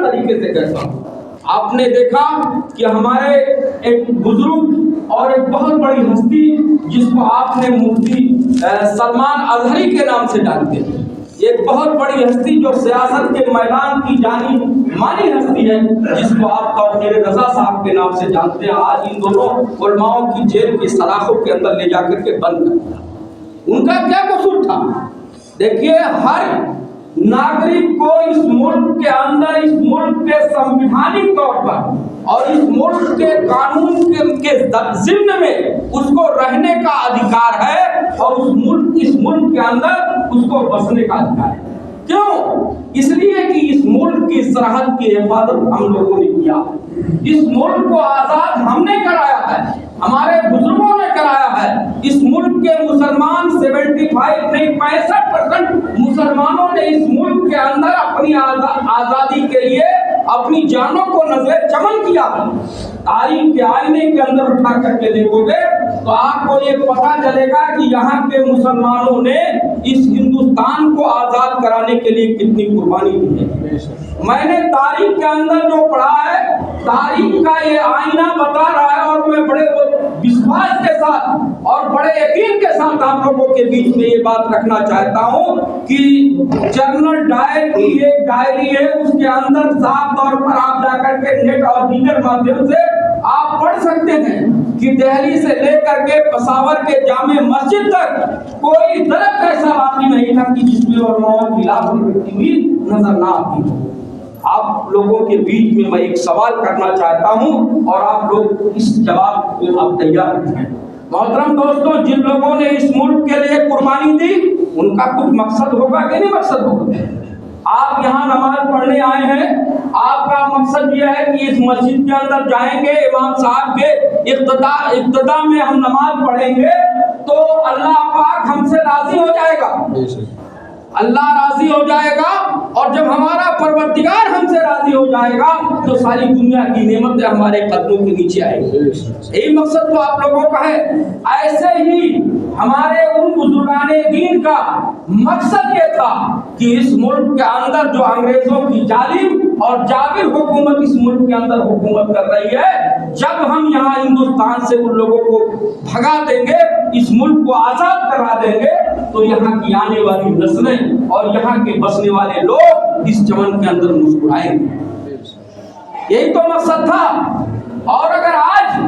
طریقے سے کہتا ہوں. آپ نے دیکھا کہ ہمارے ایک بزرگ اور ایک بہت بڑی ہستی جس کو آپ نے مفتی سلمان اظہری کے نام سے جانتے ہیں، ایک بہت بڑی ہستی جو سیاست کے میدان کی جانی مانی ہستی ہے، جس کو آپ توقیر رضا صاحب کے نام سے جانتے ہیں، آج ان دونوں علماؤں کی جیل کی سلاخوں کے اندر لے جا کر کے بند کر دیا. ان کا کیا قصور تھا؟ دیکھیے، ہر ناگرک کو اس ملک کے اندر، اس ملک کے سمویدھانک طور پر اور اس ملک کے قانون کے ضمن میں اس کو رہنے کا ادھیکار ہے، اور اس ملک کے اندر اس کو بسنے کا ادھیکار ہے. کیوں؟ اس لیے کہ اس ملک کی سرحد کی حفاظت ہم لوگوں نے کیا. اس ملک کو آزاد ہم نے کرایا ہے، ہمارے بزرگوں نے کرایا ہے. اس ملک کے مسلمان 75 نہیں 65% مسلمانوں نے اس ملک کے اندر اپنی آزادی کے لیے اپنی جانوں کو نظر چمن کیا. تاریخ کے آئینے کے اندر اٹھا کر کے دیکھو گے تو آپ کو یہ پتا چلے گا کہ یہاں کے مسلمانوں نے اس ہندوستان کو آزاد کرانے کے لیے کتنی قربانی دی ہے. میں نے تاریخ کے اندر جو پڑھا ہے، تاریخ کا یہ آئینہ بتا رہا ہے، اور میں بڑے وشواس کے ساتھ اور بڑے یقین کے ساتھ آپ لوگوں کے بیچ میں یہ بات رکھنا چاہتا ہوں کہ جنرل ڈائر کی ایک ڈائری ہے، اس کے اندر صاف طور پر آپ جا کر کے نیٹ اور دیگر مادھیم سے آپ پڑھ سکتے ہیں کہ دہلی سے لے کر کے پشاور کے جامع مسجد تک کوئی درخت ایسا باقی نہیں تھا کہ جس میں علماء کی لاش لٹکتی ہوئی نظر نہ آتی ہو. آپ لوگوں کے بیچ میں ایک سوال کرنا چاہتا ہوں اور آپ لوگ اس جواب کو آپ تیار رکھیں. محترم دوستوں، جن لوگوں نے اس ملک کے لیے قربانی دی ان کا کچھ مقصد ہوگا کہ نہیں مقصد ہوگا؟ آپ یہاں نماز پڑھنے آئے ہیں، آپ کا مقصد یہ ہے کہ اس مسجد کے اندر جائیں گے، امام صاحب کے اقتدا میں ہم نماز پڑھیں گے تو اللہ پاک ہم سے راضی ہو جائے گا. اللہ راضی ہو جائے گا، اور جب ہمارا پروردگار ہم سے راضی ہو جائے گا تو ساری دنیا کی نعمتیں ہمارے قدموں کے نیچے آئیں گی. یہی مقصد تو آپ لوگوں کا ہے. ایسے ہی ہمارے ان بزرگان دین کا مقصد یہ تھا کہ اس ملک کے اندر جو انگریزوں کی ظالم اور جابر حکومت اس ملک کے اندر حکومت کر رہی ہے، جب ہم یہاں ہندوستان سے ان لوگوں کو بھگا دیں گے، اس ملک کو آزاد کرا دیں گے، تو یہاں کی آنے والی نسلیں اور یہاں کے بسنے والے لوگ اس چمن کے اندر مسکرائیں گے. یہی تو مقصد تھا. اور اگر آج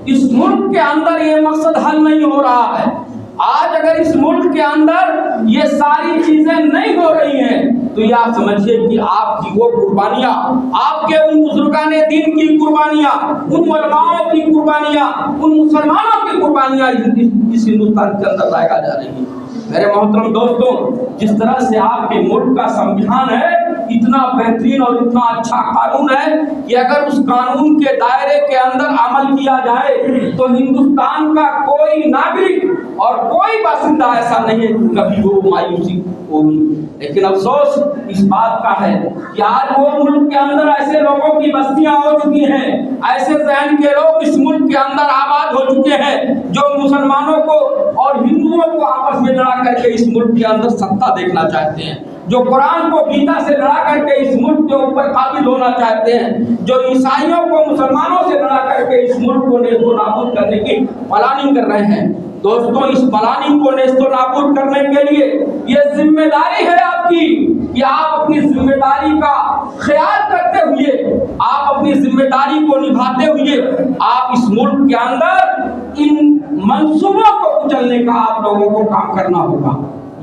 اس ملک کے اندر یہ مقصد حل نہیں ہو رہا ہے، آج اگر اس ملک کے اندر یہ ساری چیزیں نہیں ہو رہی ہیں، تو یہ آپ سمجھیے کہ آپ کی وہ قربانیاں، آپ کے ان بزرگان دین کی قربانیاں، ان علماؤں کی قربانیاں، ان مسلمانوں کی قربانیاں اس ہندوستان کے اندر ضائع جا رہی ہیں. میرے محترم دوستوں، جس طرح سے آپ کے ملک کا سمویدھان ہے، اتنا بہترین اور اتنا اچھا قانون ہے کہ اگر اس قانون کے دائرے کے اندر عمل کیا جائے تو ہندوستان کا کوئی ناگرک اور کوئی باشندہ ایسا نہیں ہے کہ کبھی وہ مایوسی ہوگی. لیکن افسوس اس بات کا ہے کہ آج وہ ملک کے اندر ایسے لوگوں کی بستیاں ہو چکی ہیں، ایسے ذہن کے لوگ اس ملک کے اندر آباد ہو چکے ہیں جو مسلمانوں کو اور ہندوؤں کو آپس میں لڑا کر کے اس ملک کے اندر ستا دیکھنا چاہتے ہیں، جو قرآن کو گیتا سے لڑا کر کے اس ملک کے اوپر قابض ہونا چاہتے ہیں، جو عیسائیوں کو مسلمانوں سے لڑا کر کے اس ملک کو نیست و نابود کرنے کی پلاننگ کر رہے ہیں. دوستوں، اس پلاننگ کو نیست و نابود کرنے کے لیے یہ ذمہ داری ہے آپ کی کہ آپ اپنی ذمہ داری کا خیال کرتے ہوئے، آپ اپنی ذمہ داری کو نبھاتے ہوئے آپ اس ملک کے اندر ان منصوبوں کو کچلنے کا آپ لوگوں کو کام کرنا ہوگا.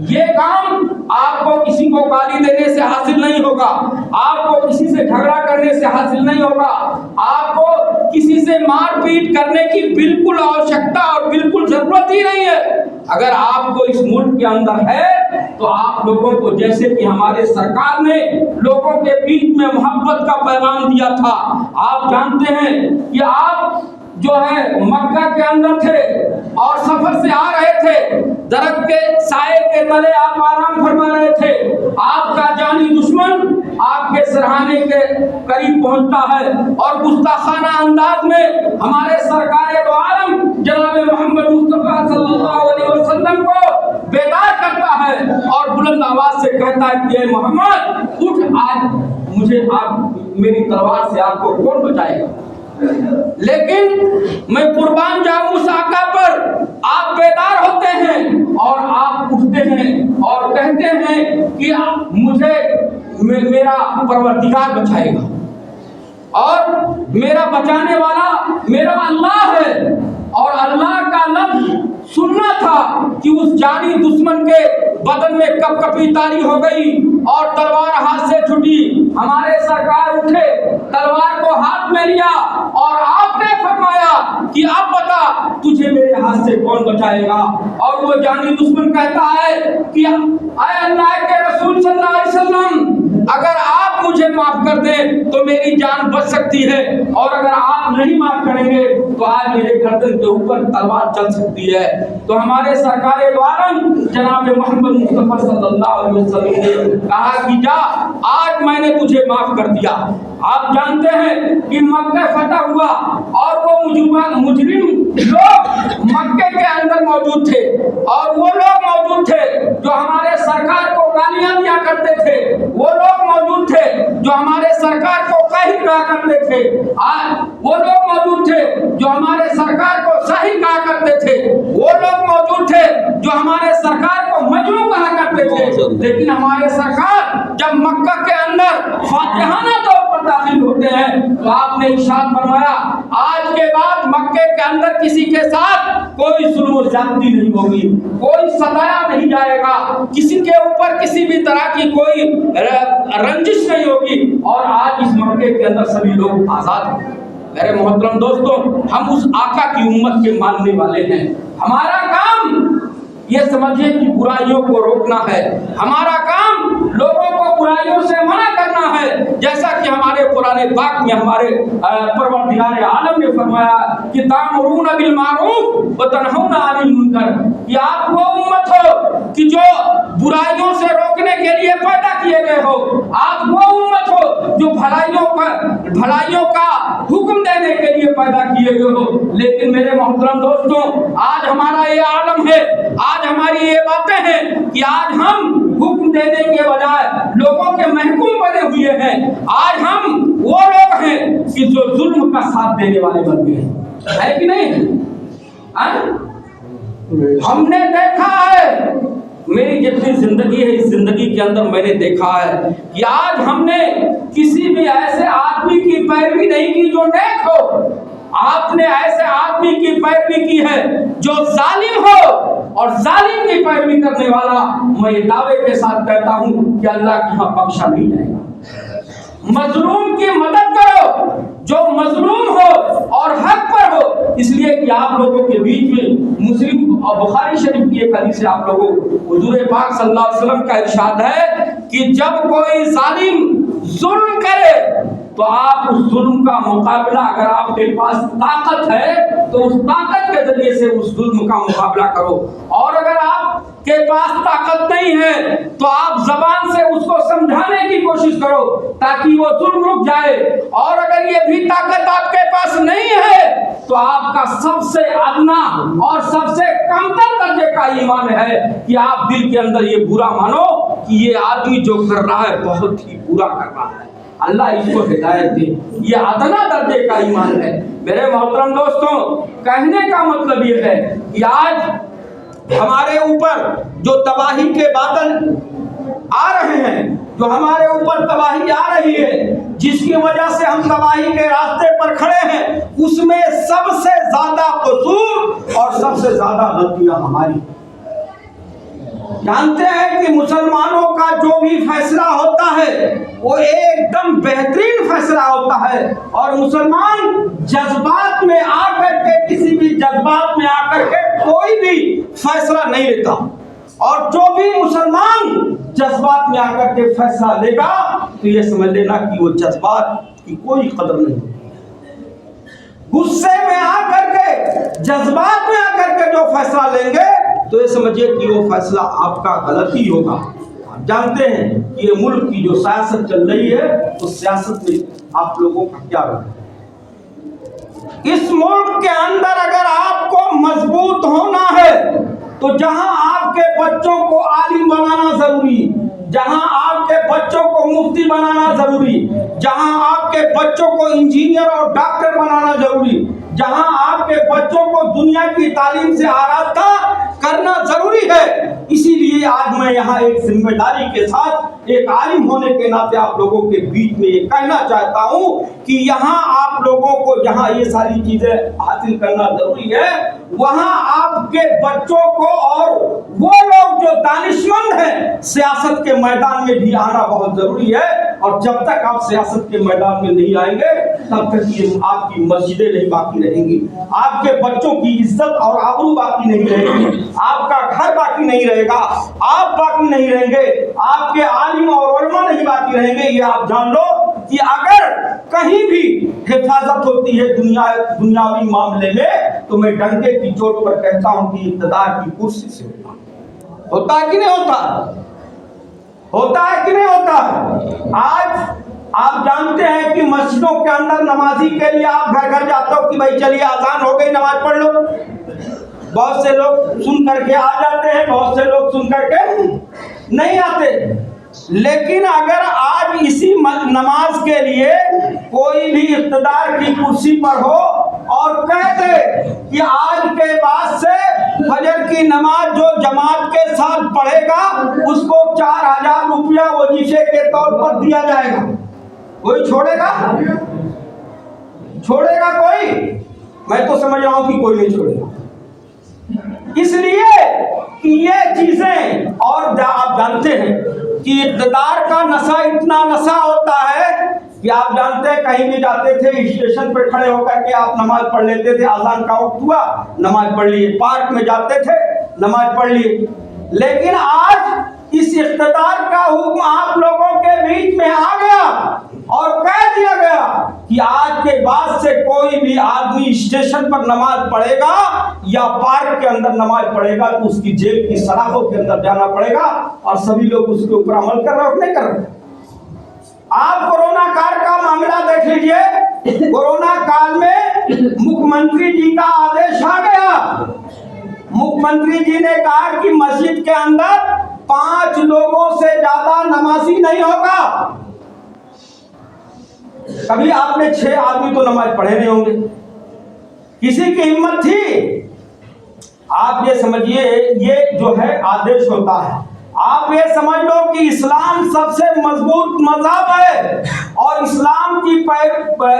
یہ کام آپ کو کسی کو گالی دینے سے حاصل نہیں ہوگا، آپ کو کسی سے جھگڑا کرنے سے حاصل نہیں ہوگا، آپ کو کسی سے مار پیٹ کرنے کی بالکل آوشکتا اور بالکل ضرورت ہی نہیں ہے. اگر آپ کو اس ملک کے اندر ہے تو آپ لوگوں کو، جیسے کہ ہمارے سرکار نے لوگوں کے بیچ میں محبت کا پیغام دیا تھا، آپ جانتے ہیں کہ آپ جو ہے مکہ کے اندر تھے اور سفر سے آ رہے تھے، درخت کے سائے کے تلے آپ آرام فرما رہے تھے، آپ کا جانی دشمن آپ کے سرہانے کے قریب پہنچتا ہے اور گستاخانہ انداز میں ہمارے سرکار دو عالم جناب محمد مصطفیٰ صلی اللہ علیہ وسلم کو بیدار کرتا ہے اور بلند آواز سے کہتا ہے کہ اے محمد اٹھ، آج मुझे आप मेरी तलवार से आपको कौन बचाएगा। लेकिन मैं कुर्बान जाऊं उस आका पर। आप बेदार होते हैं और आप उठते हैं और कहते हैं कि मुझे मेरा परवरदिगार बचाएगा, और मेरा बचाने वाला मेरा अल्लाह है। और अल्लाह का लफ्ज सुनना था कि उस जानी दुश्मन के बदन में कपकपी तारी हो गई और तलवार हाथ से छूटी। हमारे सरकार उठे, तलवार को हाथ में लिया और आपने फरमाया कि अब बता तुझे मेरे हाथ से कौन बचाएगा। और वो जानी दुश्मन कहता है कि आए अल्लाह के रसूल सल्लल्लाहु अलैहि वसल्लम, अगर आप मुझे माफ कर दें तो मेरी जान बच सकती है, और अगर आप नहीं माफ करेंगे तो आज मेरे गर्दन के ऊपर तलवार चल सकती है। तो हमारे सरकार दो आलम जनाब मोहम्मद मुस्तफा सल्लल्लाहु अलैहि वसल्लम ने कहा कि जा, आज मैंने तुझे माफ कर दिया। आप जानते हैं कि मक्का फतह हुआ और वो मुजरिम लोग मक्के के अंदर मौजूद थे, और वो लोग मौजूद थे जो हमारे सरकार को गालियां दिया करते थे, वो लोग मौजूद थे जो हमारे सरकार को काहिर कहा करते थे, वो लोग मौजूद थे जो हमारे सरकार को शाही कहा करते थे, वो लोग मौजूद थे जो हमारे सरकार को मजनू कहा करते थे। लेकिन हमारे सरकार जब मक्का के अंदर फातिहाना तौर पर दाखिल होते हैं तो आपने इरशाद फरमाया, आज के बाद मक्के के अंदर किसी के साथ कोई जुल्म और ज्यादती नहीं होगी, कोई सताया नहीं जाएगा, किसी के ऊपर किसी भी तरह की कोई रंजिश नहीं होगी, और आज इस मक्के के अंदर सभी लोग आजाद हैं। मेरे मोहतरम दोस्तों, हम उस आका की उम्मत के मानने वाले हैं। हमारा काम ये समझिए कि बुराइयों को रोकना है, हमारा काम लोगों को बुराइयों से मना करना है। जैसा कि हमारे कुरान पाक में हमारे परवरदिगार आलम ने फरमाया कि तामुरून बिल मारूफ व तनहौना अनिल मुनकर, कि आप वो उम्मत हो कि जो बुराइयों से रोकने के लिए पैदा किए गए हो, आप वो उम्मत हो जो भलाइयों का हुक्म देने के लिए पैदा किए गए हो। लेकिन मेरे मोहतरम दोस्तों, आज हमारा ये आलम है, आज हमारी ये बातें हैं कि आज हम हुक्म देने के बजाय लोगों के महकूम बने हुए हैं। आज हम वो लोग हैं कि जो जुल्म का साथ देने वाले बन गए, है कि नहीं? हमने देखा है, मेरी जितनी जिंदगी है इस जिंदगी के अंदर मैंने देखा है कि आज हमने किसी भी ऐसे आदमी की पैरवी नहीं की जो नेक हो। आपने ऐसे आदमी की पैरवी की है जो जालिम हो, और जालिम की पैरवी करने वाला मैं दावे के साथ कहता हूं कि अल्लाह के यहाँ बख्शा नहीं जाएगा। मजलूम की मदद करो जो मजलूम हो और हक पर हो, इसलिए कि आप लोगों के बीच में मुस्लिम और बुखारी शरीफ की एक हदीस से आप लोगों हुजूर पाक सल्लल्लाहु अलैहि वसल्लम का इरशाद है कि जब कोई जालिम जुल्म करे तो आप उस जुल्म का मुकाबला, अगर आपके पास ताकत है तो उस ताकत के जरिए से उस जुल्म का मुकाबला करो, और अगर आपके पास ताकत नहीं है तो आप जबान से उसको समझाने की कोशिश करो ताकि वो जुल्म रुक जाए। और अगर ये भी ताकत आपके पास नहीं है तो आपका सबसे अदना और सबसे कमतर दर्जे का ईमान है कि आप दिल के अंदर ये बुरा मानो कि ये आदमी जो कर रहा है बहुत ही बुरा कर रहा है, अल्लाह इसको हिदायत दे। ये अदना दर्जे का ईमान है। मेरे मोहतरम दोस्तों, कहने का मतलब ये है कि आज हमारे ऊपर जो तबाही के बादल आ रहे हैं, जो हमारे ऊपर तबाही आ रही है, जिसकी वजह से हम तबाही के रास्ते पर खड़े हैं, उसमें सबसे ज्यादा कसूर और सबसे ज्यादा गलतियां हमारी। जानते हैं कि मुसलमानों का जो भी फैसला होता है वो एकदम बेहतरीन फैसला होता है, और मुसलमान जज्बात में आकर के, किसी भी जज्बात में आकर के कोई भी फैसला नहीं लेता, और जो भी मुसलमान जज्बात में आकर के फैसला लेगा तो ये समझ लेना कि वो जज्बात की कोई कदर नहीं। गुस्से में आकर के, जज्बात में आकर के जो फैसला लेंगे तो ये समझिए कि वो फैसला आपका गलत ही होगा। आप जानते हैं कि ये मुल्क की जो सियासत चल रही है, उस सियासत में आप लोगों का क्या है? इस मुल्क के अंदर अगर आपको मजबूत होना है तो जहां आपके बच्चों को आलिम बनाना जरूरी, जहां आपके बच्चों को मुफ्ती बनाना जरूरी, जहां आपके बच्चों को इंजीनियर और डॉक्टर बनाना जरूरी, जहां आपके बच्चों को दुनिया की तालीम से आरास्ता करना जरूरी है। इसीलिए आज मैं यहाँ एक जिम्मेदारी के साथ एक आलिम होने के नाते आप लोगों के बीच में ये कहना चाहता हूँ कि यहाँ आप लोगों को जहाँ ये सारी चीजें हासिल करना जरूरी है, वहाँ आपके बच्चों को और वो लोग जो दानिशमंद हैं सियासत के मैदान में भी आना बहुत जरूरी है। और जब तक आप सियासत के मैदान में नहीं आएंगे तब तक ये आपकी मस्जिदें नहीं बाकी रहेंगी, आपके बच्चों की इज्जत और आबरू बाकी नहीं रहेगी, आपका घर बाकी नहीं रहेगा, आप बाकी नहीं रहेंगे, आपके आलिम और उलमा नहीं बाकी रहेंगे। ये आप जान लो कि अगर कहीं भी हिफाजत होती है दुनियावी मामले में तो मैं डंके की चोट पर कहता हूं कि इक़्तिदार की कुर्सी से होता है कि नहीं होता, होता है कि नहीं होता। आज आप जानते हैं कि मस्जिदों के अंदर नमाजी के लिए आप घर घर जाते हो कि भाई चलिए अजान हो गई नमाज पढ़ लो, बहुत से लोग सुन करके आ जाते हैं, बहुत से लोग सुन करके नहीं आते। लेकिन अगर आज इसी नमाज के लिए कोई भी इक़्तिदार की कुर्सी पर हो और कह दे कि आज के बाद से फजर की नमाज जो जमात के साथ पढ़ेगा उसको 4000 रुपया वजीफे के तौर पर दिया जाएगा, कोई छोड़ेगा? छोड़ेगा कोई? मैं तो समझ रहा हूं कि कोई नहीं छोड़ेगा। इसलिए कि ये चीजें, और आप जानते हैं कि इक़्तिदार का नशा इतना नशा होता है कि आप जानते हैं कहीं भी जाते थे स्टेशन पे खड़े होकर के आप नमाज पढ़ लेते थे, अज़ान का वक्त हुआ नमाज पढ़ लिए, पार्क में जाते थे नमाज पढ़ लिए। लेकिन आज इस इक़्तिदार का हुक्म आप लोगों के बीच में आ गया और कह दिया गया कि आज के बाद से कोई भी आदमी स्टेशन पर नमाज पढ़ेगा या पार्क के अंदर नमाज पढ़ेगा तो उसकी जेल की सलाखों के अंदर जाना पड़ेगा। और सभी लोग उसके ऊपर अमल कर रहे हो नहीं कर रहे? आप कोरोना काल का मामला देख लीजिए, कोरोना काल में मुख्यमंत्री जी का आदेश आ गया, मुख्यमंत्री जी ने कहा कि मस्जिद के अंदर 5 लोगों से ज्यादा नमाजी नहीं होगा। कभी आपने 6 आदमी तो नमाज पढ़े नहीं होंगे, किसी की हिम्मत थी? आप ये समझिए ये जो है आदेश होता है। आप ये समझ लो कि इस्लाम सबसे मजबूत मज़हब है और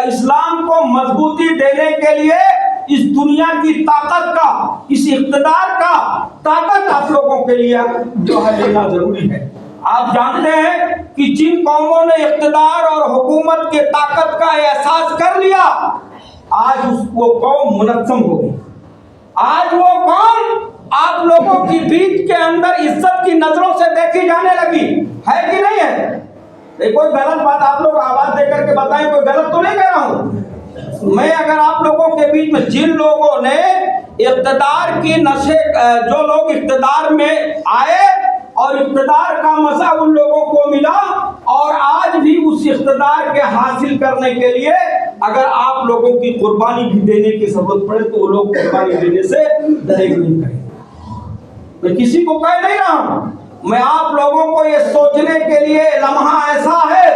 इस्लाम को मजबूती देने के लिए इस दुनिया की ताकत का, इस इक़्तिदार का ताकत आप लोगों के लिए जो है लेना जरूरी है। आप जानते हैं कि जिन कौमों ने इक़्तिदार और हुकूमत के ताकत का एहसास कर लिया आज वो कौम मुनज़्ज़म हो गई। आज वो कौम आप लोगों की बीच के अंदर इज्जत की नजरों से देखी जाने लगी है कि नहीं है? कोई गलत बात आप लोग आवाज देकर के बताएं, कोई गलत तो नहीं कह रहा हूं मैं। अगर आप लोगों के बीच में जिन लोगों ने इक़्तिदार की नशे, जो लोग इक़्तिदार में आए और इक़्तिदार का मज़ा उन लोगों को मिला और आज भी उस इक़्तिदार के हासिल करने के लिए अगर आप लोगों की कुर्बानी भी देने की जरूरत पड़े तो वो लोग कुर्बानी देने से दरेग नहीं करेंगे। मैं किसी को कह नहीं रहा हूं, मैं आप लोगों को ये सोचने के लिए लम्हा ऐसा है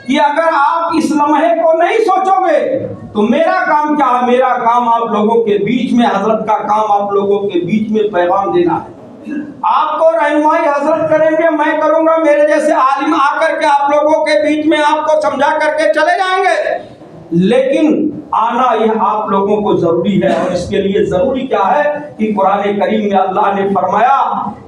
कि अगर आप इस लम्हे को नहीं सोचोगे तो मेरा काम क्या है? मेरा काम आप लोगों के बीच में, हजरत का काम आप लोगों के बीच में पैगाम देना है। आपको रहनुमाई हजरत करेंगे, मैं करूंगा, मेरे जैसे आलिम आकर के आप लोगों के बीच में आपको समझा करके चले जाएंगे, लेकिन आना यह आप लोगों को जरूरी है। और इसके लिए जरूरी क्या है कि कुरान करीम में अल्लाह ने फरमाया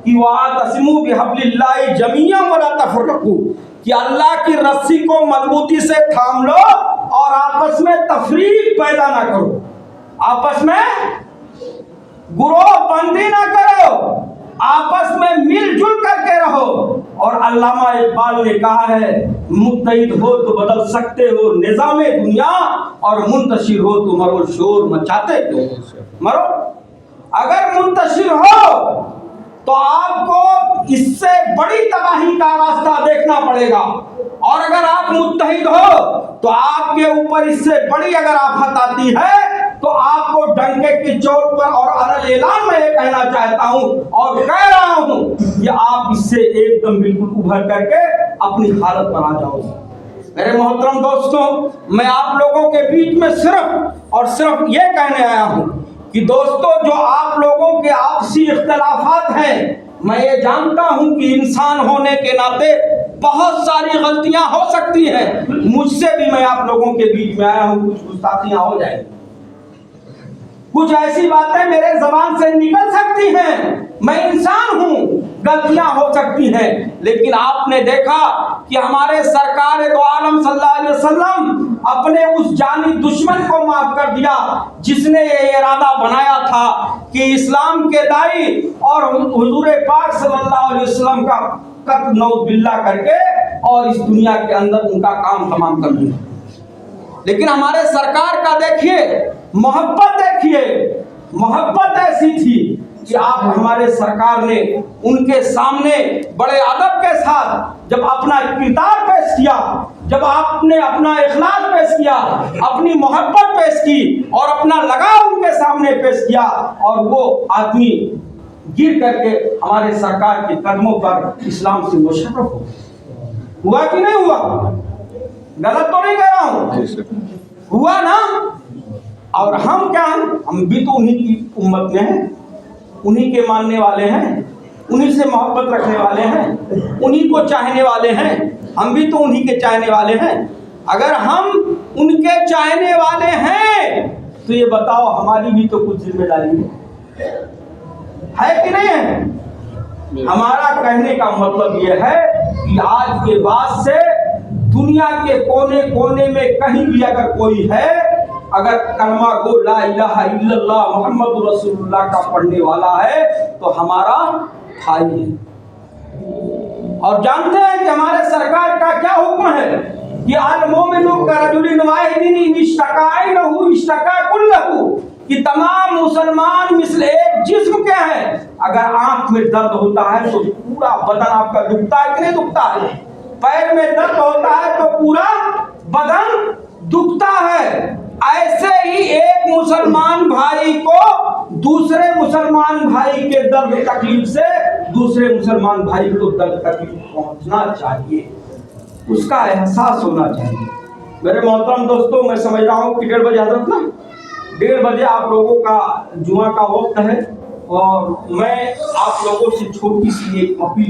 कि वातसिमू बिहब्लिल्लाहि जमीअन वला तफर्रकू, कि अल्लाह की रस्सी को मजबूती से थाम लो और आपस में तफरीक पैदा ना करो, आपस में गुरोह बंदी ना करो, आपस में मिलजुल करके रहो। और अल्लामा इकबाल ने कहा है मुत्तहिद हो तो बदल सकते हो निज़ामे दुनिया और मुंतशिर हो तो मरो शोर मचाते क्यों मरो। अगर मुंतशिर हो तो आपको इससे बड़ी तबाही का रास्ता देखना पड़ेगा, और अगर आप मुत्तहिद हो तो आपके ऊपर इससे बड़ी अगर आफत आती है تو آپ کو ڈنکے کی چوٹ پر اور علل اعلان میں یہ کہنا چاہتا ہوں اور کہہ رہا ہوں کہ آپ اس سے ایک دم بالکل ابھر کر کے اپنی حالت پر آ جاؤ۔ میرے محترم دوستوں، میں آپ لوگوں کے بیچ میں صرف اور صرف یہ کہنے آیا ہوں کہ دوستوں، جو آپ لوگوں کے آپسی اختلافات ہیں، میں یہ جانتا ہوں کہ انسان ہونے کے ناطے بہت ساری غلطیاں ہو سکتی ہیں، مجھ سے بھی، میں آپ لوگوں کے بیچ میں آیا ہوں، کچھ گستاخیاں ہو جائیں، کچھ ایسی باتیں میرے زبان سے نکل سکتی ہیں، میں انسان ہوں، غلطیاں ہو سکتی ہیں، لیکن آپ نے دیکھا کہ ہمارے سرکار دو عالم صلی اللہ علیہ وسلم اپنے اس جانی دشمن کو معاف کر دیا جس نے یہ ارادہ بنایا تھا کہ اسلام کے داعی اور حضور پاک صلی اللہ علیہ وسلم کا قتل نعوذ باللہ کر کے اور اس دنیا کے اندر ان کا کام تمام کر دیا۔ لیکن ہمارے سرکار کا دیکھیے، محبت دیکھیے، محبت ایسی تھی کہ آپ ہمارے سرکار نے ان کے سامنے بڑے ادب کے ساتھ جب اپنا کردار پیش کیا، جب آپ نے اپنا اخلاص پیش کیا، اپنی محبت پیش کی اور اپنا لگاؤ ان کے سامنے پیش کیا، اور وہ آدمی گر کر کے ہمارے سرکار کے قدموں پر اسلام سے مشرف ہوا کہ نہیں ہوا؟ غلط تو نہیں کہہ رہا ہوں، ہوا نا؟ اور ہم کیا ہیں؟ ہم بھی تو انہی کی امت میں ہیں، انہی کے ماننے والے ہیں، انہی سے محبت رکھنے والے ہیں، انہی کو چاہنے والے ہیں، ہم بھی تو انہی کے چاہنے والے ہیں۔ اگر ہم ان کے چاہنے والے ہیں تو یہ بتاؤ ہماری بھی تو کچھ ذمہ داری ہے کہ نہیں ہے؟ ہمارا کہنے کا مطلب یہ ہے کہ آج کے بعد سے دنیا کے کونے کونے میں کہیں بھی اگر کوئی ہے، اگر کلمہ گو لا الہ الا اللہ محمد رسول اللہ کا پڑھنے والا ہے تو ہمارا بھائی ہے۔ اور جانتے ہیں کہ ہمارے سرکار کا کیا حکم ہے کہ المومن کرجل واحد ان اشتکا عینہ اشتکا کلہ، کہ تمام مسلمان مثل ایک جسم کے ہیں، اگر آنکھ میں درد ہوتا ہے تو پورا بدن آپ کا دکھتا ہے کہ نہیں دکھتا ہے؟ پیر میں درد ہوتا ہے تو پورا بدن دکھتا ہے۔ ایسے ہی ایک مسلمان بھائی کو دوسرے مسلمان بھائی کے درد تکلیف سے دوسرے مسلمان بھائی کو درد تکلیف پہنچنا چاہیے، اس کا احساس ہونا چاہیے۔ میرے محترم دوستوں، میں سمجھ رہا ہوں کہ 1:30 بجے حضرت نا 1:30 بجے آپ لوگوں کا جمعہ کا وقت ہے، اور میں آپ لوگوں سے چھوٹی سی ایک اپیل